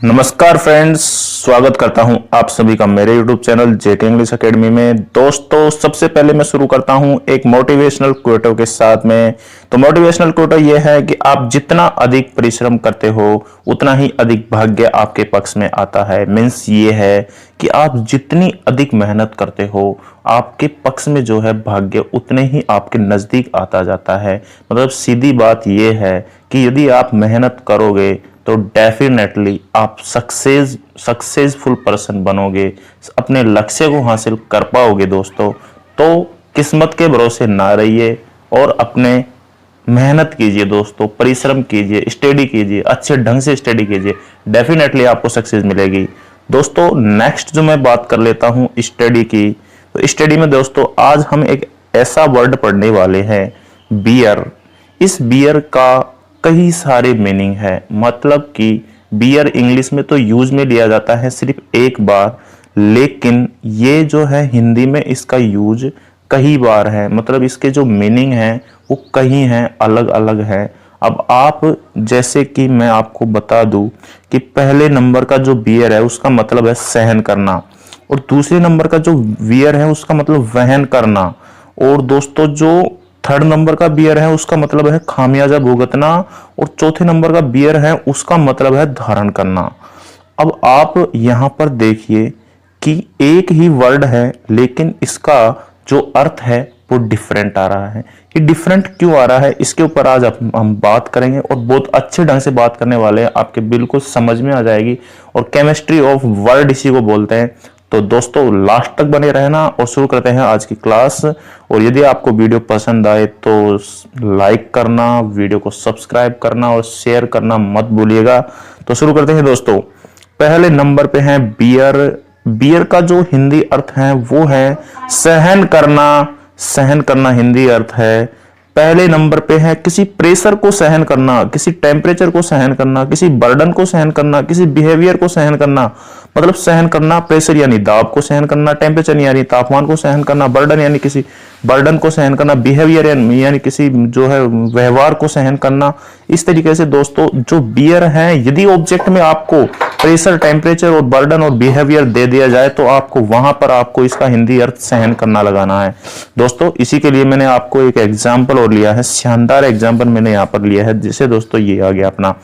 नमस्कार फ्रेंड्स, स्वागत करता हूं आप सभी का मेरे YouTube चैनल जेके इंग्लिश एकेडमी में। दोस्तों, सबसे पहले मैं शुरू करता हूं एक मोटिवेशनल क्वोटो के साथ में। तो मोटिवेशनल क्वोटो ये है कि आप जितना अधिक परिश्रम करते हो उतना ही अधिक भाग्य आपके पक्ष में आता है। मीन्स ये है कि आप जितनी अधिक मेहनत करते हो आपके पक्ष में जो है भाग्य उतने ही आपके नजदीक आता जाता है। मतलब सीधी बात ये है कि यदि आप मेहनत करोगे तो डेफिनेटली आप सक्सेसफुल पर्सन बनोगे, अपने लक्ष्य को हासिल कर पाओगे। दोस्तों, तो किस्मत के भरोसे ना रहिए और अपने मेहनत कीजिए। दोस्तों, परिश्रम कीजिए, स्टडी कीजिए, अच्छे ढंग से स्टडी कीजिए, डेफिनेटली आपको सक्सेस मिलेगी। दोस्तों, नेक्स्ट जो मैं बात कर लेता हूं स्टडी की, तो स्टडी में दोस्तों आज हम एक ऐसा वर्ड पढ़ने वाले हैं, बियर। इस बियर का कई सारे मीनिंग है। मतलब कि बियर इंग्लिश में तो यूज में लिया जाता है सिर्फ एक बार, लेकिन ये जो है हिंदी में इसका यूज कई बार है। मतलब इसके जो मीनिंग है वो कई हैं, अलग अलग है। अब आप जैसे कि मैं आपको बता दूं कि पहले नंबर का जो बियर है उसका मतलब है सहन करना, और दूसरे नंबर का जो वियर है उसका मतलब वहन करना, और दोस्तों जो थर्ड नंबर का बियर है उसका मतलब है खामियाजा भुगतना, और चौथे नंबर का बियर है उसका मतलब है धारण करना। अब आप यहां पर देखिए कि एक ही वर्ड है लेकिन इसका जो अर्थ है वो डिफरेंट आ रहा है। ये डिफरेंट क्यों आ रहा है इसके ऊपर आज हम बात करेंगे, और बहुत अच्छे ढंग से बात करने वाले हैं, आपके बिल्कुल समझ में आ जाएगी। और केमिस्ट्री ऑफ वर्ड इसी को बोलते हैं। तो दोस्तों, लास्ट तक बने रहना और शुरू करते हैं आज की क्लास। और यदि आपको वीडियो पसंद आए तो लाइक करना, वीडियो को सब्सक्राइब करना और शेयर करना मत भूलिएगा। तो शुरू करते हैं दोस्तों। पहले नंबर पे है बियर। बियर का जो हिंदी अर्थ है वो है सहन करना। सहन करना हिंदी अर्थ है। पहले नंबर पे है किसी प्रेशर को सहन करना, किसी टेम्परेचर को सहन करना, किसी बर्डन को सहन करना, किसी बिहेवियर को सहन करना। मतलब सहन करना, प्रेशर यानी दाब को सहन करना, टेम्परेचर यानी तापमान को सहन करना, बर्डन यानी किसी बर्डन को सहन करना, बिहेवियर यानी किसी जो है व्यवहार को सहन करना। इस तरीके से दोस्तों जो बियर है, यदि ऑब्जेक्ट में आपको प्रेशर, टेम्परेचर और बर्डन और बिहेवियर दे दिया जाए तो आपको वहां पर आपको इसका हिंदी अर्थ सहन करना लगाना है। दोस्तों, इसी के लिए मैंने आपको एक एग्जाम्पल और लिया है, शानदार एग्जाम्पल मैंने यहाँ पर लिया है, जिसे दोस्तों ये आ गया अपना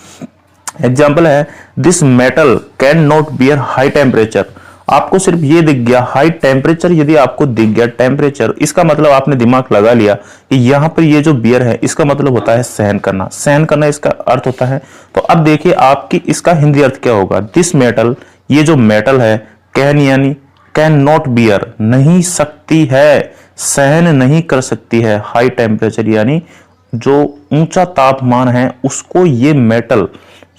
एग्जाम्पल है, this metal can not bear high temperature. आपको सिर्फ ये दिख गया हाई टेम्परेचर, यदि आपको दिख गया टेम्परेचर, इसका मतलब आपने दिमाग लगा लिया कि यहाँ पर ये जो बियर है इसका मतलब होता है सहन करना। सहन करना इसका अर्थ होता है। तो अब देखिए आपकी इसका हिंदी अर्थ क्या होगा। दिस मेटल, ये जो मेटल है, कैन यानी कैन नॉट बियर, नहीं सकती है, सहन नहीं कर सकती है, हाई टेम्परेचर यानी जो ऊंचा तापमान है उसको ये मेटल,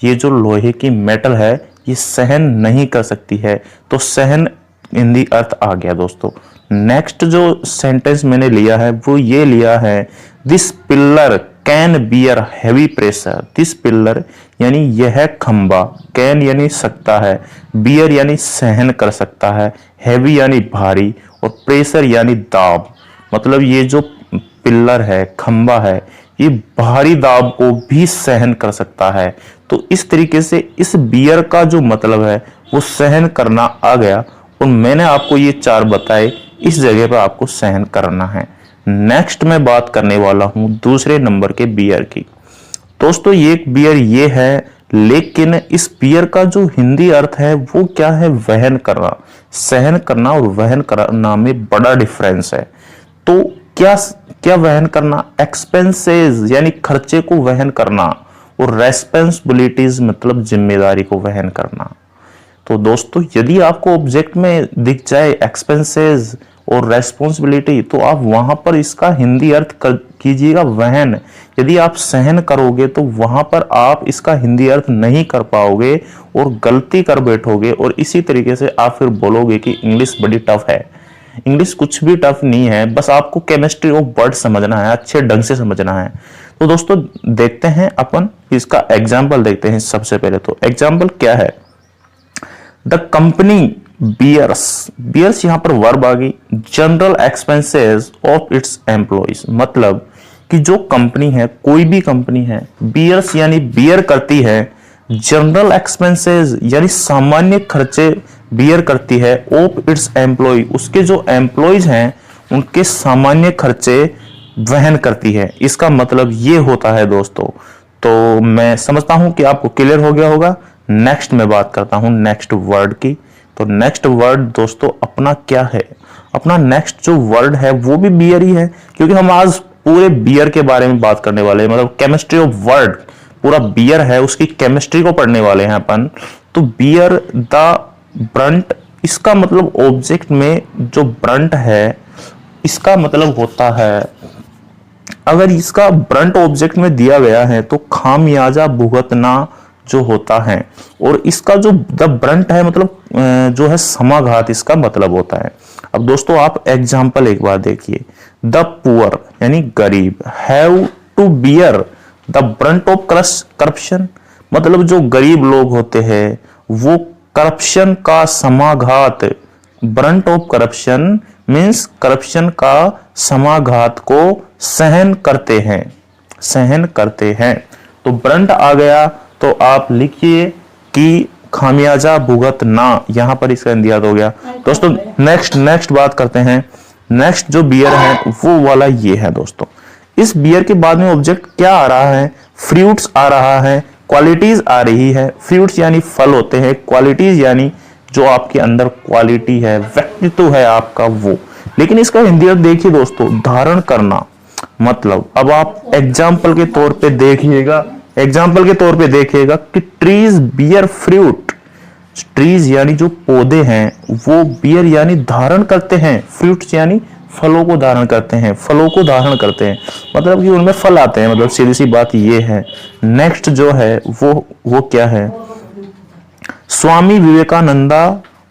ये जो लोहे की मेटल है ये सहन नहीं कर सकती है। तो सहन हिंदी अर्थ आ गया दोस्तों। नेक्स्ट जो सेंटेंस मैंने लिया है वो ये लिया है, this pillar can bear heavy pressure. This pillar यानी यह खंबा, कैन यानी सकता है, बियर यानी सहन कर सकता है, हैवी यानी भारी, और प्रेशर यानी दाब। मतलब ये जो पिलर है, खंबा है, ये भारी दाब को भी सहन कर सकता है। तो इस तरीके से इस बियर का जो मतलब है वो सहन करना आ गया, और मैंने आपको ये चार बताए, इस जगह पर आपको सहन करना है। नेक्स्ट मैं बात करने वाला हूं दूसरे नंबर के बियर की। दोस्तों, ये बियर ये है, लेकिन इस बियर का जो हिंदी अर्थ है वो क्या है, वहन करना। सहन करना और वहन करना में बड़ा डिफरेंस है। तो क्या क्या वहन करना, एक्सपेंसेस यानी खर्चे को वहन करना, और रेस्पॉन्सिबिलिटीज मतलब जिम्मेदारी को वहन करना। तो दोस्तों, यदि आपको ऑब्जेक्ट में दिख जाए एक्सपेंसेस और रेस्पॉन्सिबिलिटी तो आप वहां पर इसका हिंदी अर्थ कीजिएगा वहन। यदि आप सहन करोगे तो वहां पर आप इसका हिंदी अर्थ नहीं कर पाओगे और गलती कर बैठोगे, और इसी तरीके से आप फिर बोलोगे कि इंग्लिश बड़ी टफ है। इंग्लिश कुछ भी टफ नहीं है, बस आपको केमिस्ट्री ऑफ वर्ड समझना है, अच्छे ढंग से समझना है। तो दोस्तों देखते हैं अपन इसका एग्जाम्पल देखते हैं। सबसे पहले तो एग्जाम्पल क्या है, द कंपनी बियर्स। बियर्स यहां पर वर्ब आ गई, general expenses of its employees. मतलब कि जो कंपनी है, कोई भी कंपनी है, बियर्स यानी बियर करती है जनरल एक्सपेंसेस यानी सामान्य खर्चे बियर करती है ऑफ इट्स एम्प्लॉय, उसके जो एम्प्लॉयज हैं उनके सामान्य खर्चे वहन करती है। इसका मतलब ये होता है दोस्तों। तो मैं समझता हूं कि आपको क्लियर हो गया होगा। नेक्स्ट मैं बात करता हूं नेक्स्ट वर्ड की। तो नेक्स्ट वर्ड दोस्तों अपना क्या है? अपना नेक्स्ट जो वर्ड है वो भी बियर ही है, क्योंकि हम आज पूरे बियर के बारे में बात करने वाले हैं। मतलब केमिस्ट्री ऑफ वर्ड पूरा बियर है, उसकी केमिस्ट्री को पढ़ने वाले हैं अपन। तो बियर द ब्रंट, इसका मतलब ऑब्जेक्ट में जो ब्रंट है इसका मतलब होता है, अगर इसका ब्रंट ऑब्जेक्ट में दिया गया है तो खामियाजा भुगतना जो होता है। और इसका जो द ब्रंट है मतलब जो है समाघात इसका मतलब होता है। अब दोस्तों आप एग्जाम्पल एक बार देखिए। द पुअर यानी गरीब have to bear the brunt of corruption, मतलब जो गरीब लोग होते हैं वो करप्शन का समाघात, brunt of corruption means corruption का समाघात को सहन करते हैं, सहन करते हैं। तो ब्रंट आ गया तो आप लिखिए कि खामियाजा भुगतना, यहां पर इसका इंदियात हो गया। दोस्तों नेक्स्ट बात करते हैं। नेक्स्ट जो बियर है वो वाला ये है दोस्तों। इस बियर के बाद में ऑब्जेक्ट क्या आ रहा है? फ्रूट्स आ रहा है, क्वालिटीज आ रही है। फ्रूट्स यानी फल होते हैं, क्वालिटीज यानी जो आपके अंदर क्वालिटी है, व्यक्तित्व है आपका वो। लेकिन इसका हिंदी अर्थ देखिए दोस्तों, धारण करना। मतलब अब आप एग्जाम्पल के तौर पे देखिएगा, एग्जाम्पल के तौर पे देखिएगा कि ट्रीज बियर फ्रूट, ट्रीज यानी जो पौधे हैं वो बियर यानी धारण करते हैं, फ्रूट्स यानी फलों को धारण करते हैं, फलों को धारण करते हैं मतलब कि उनमें फल आते हैं। मतलब सीधी सी बात ये है। नेक्स्ट जो है वो क्या है? स्वामी विवेकानंदा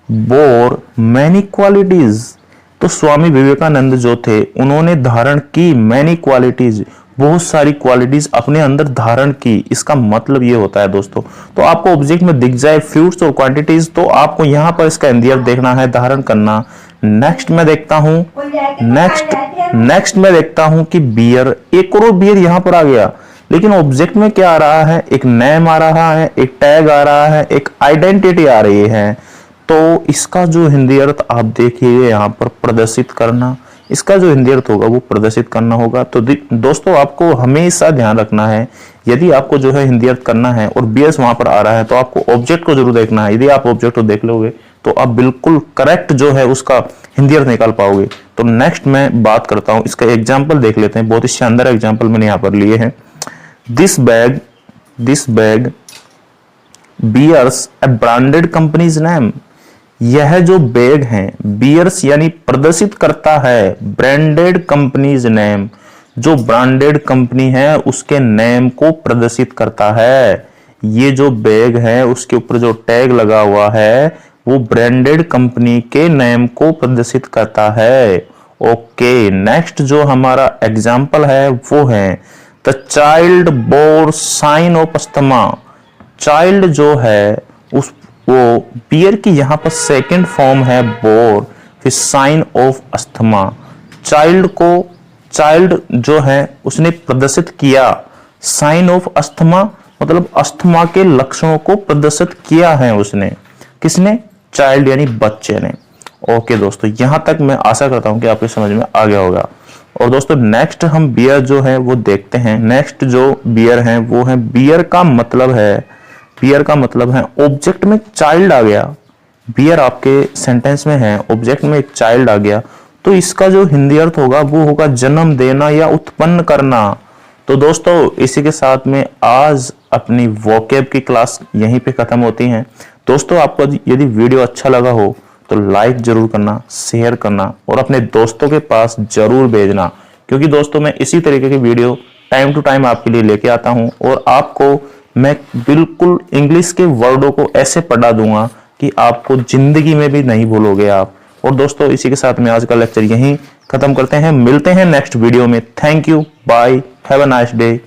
बोर मैनी क्वालिटीज। तो स्वामी विवेकानंद जो थे उन्होंने धारण की मैनी क्वालिटीज, बहुत सारी क्वालिटीज अपने अंदर धारण की। इसका मतलब ये होता है दोस्तों। तो आपको ऑब्जेक्ट में दिख जाए फ्रूट्स और क्वांटिटीज तो आपको यहां पर इसका इंदियर देखना है, धारण करना। नेक्स्ट मैं देखता हूं कि बियर, एक और बियर यहां पर आ गया, लेकिन ऑब्जेक्ट में क्या आ रहा है? एक नेम आ रहा है, एक टैग आ रहा है, एक आइडेंटिटी आ रही है। तो इसका जो हिंदी अर्थ आप देखिए यहाँ पर प्रदर्शित करना, इसका जो हिंदी अर्थ होगा वो प्रदर्शित करना होगा। तो दोस्तों आपको हमेशा ध्यान रखना है, यदि आपको जो है हिंदी अर्थ करना है और बियर्स वहां पर आ रहा है तो आपको ऑब्जेक्ट को जरूर देखना है। यदि आप ऑब्जेक्ट को देख लोगे तो आप बिल्कुल करेक्ट जो है उसका हिंदी अर्थ निकाल पाओगे। तो नेक्स्ट मैं बात करता हूं, इसका एग्जाम्पल देख लेते हैं। बहुत ही शानदार एग्जाम्पल मैंने यहाँ पर लिए हैं। This bag bears a branded company's name. यह जो बैग है बियर्स यानी प्रदर्शित करता है ब्रांडेड कंपनीज नेम, जो ब्रांडेड कंपनी है उसके नेम को प्रदर्शित करता है। ये जो बैग है उसके ऊपर जो टैग लगा हुआ है वो ब्रांडेड कंपनी के नेम को प्रदर्शित करता है। ओके, नेक्स्ट जो हमारा एग्जाम्पल है वो है the child bore sign of asthma. Child जो है उस वो बियर की यहां पर सेकंड फॉर्म है बोर, फिर साइन ऑफ अस्थमा। चाइल्ड जो है उसने प्रदर्शित किया साइन ऑफ अस्थमा, मतलब अस्थमा के लक्षणों को प्रदर्शित किया है उसने। किसने? चाइल्ड यानी बच्चे ने। ओके दोस्तों, यहां तक मैं आशा करता हूं कि आपको समझ में आ गया होगा। और दोस्तों नेक्स्ट हम बियर जो है वो देखते हैं। नेक्स्ट जो बियर है वो है, बियर का मतलब है ऑब्जेक्ट में चाइल्ड आ गया। बियर आपके सेंटेंस में है, ऑब्जेक्ट में एक चाइल्ड आ गया तो इसका जो हिंदी अर्थ होगा वो होगा जन्म देना या उत्पन्न करना। तो दोस्तों इसी के साथ में आज अपनी वोकैब की क्लास यहीं पे खत्म होती है। दोस्तों आपको यदि वीडियो अच्छा लगा हो तो लाइक जरूर करना, शेयर करना और अपने दोस्तों के पास जरूर भेजना, क्योंकि दोस्तों मैं इसी तरीके की वीडियो टाइम टू टाइम आपके लिए लेके आता हूं और आपको मैं बिल्कुल इंग्लिश के वर्डों को ऐसे पढ़ा दूंगा कि आपको जिंदगी में भी नहीं भूलोगे आप। और दोस्तों इसी के साथ में आज का लेक्चर यहीं खत्म करते हैं, मिलते हैं नेक्स्ट वीडियो में। Thank you, bye, have a nice day.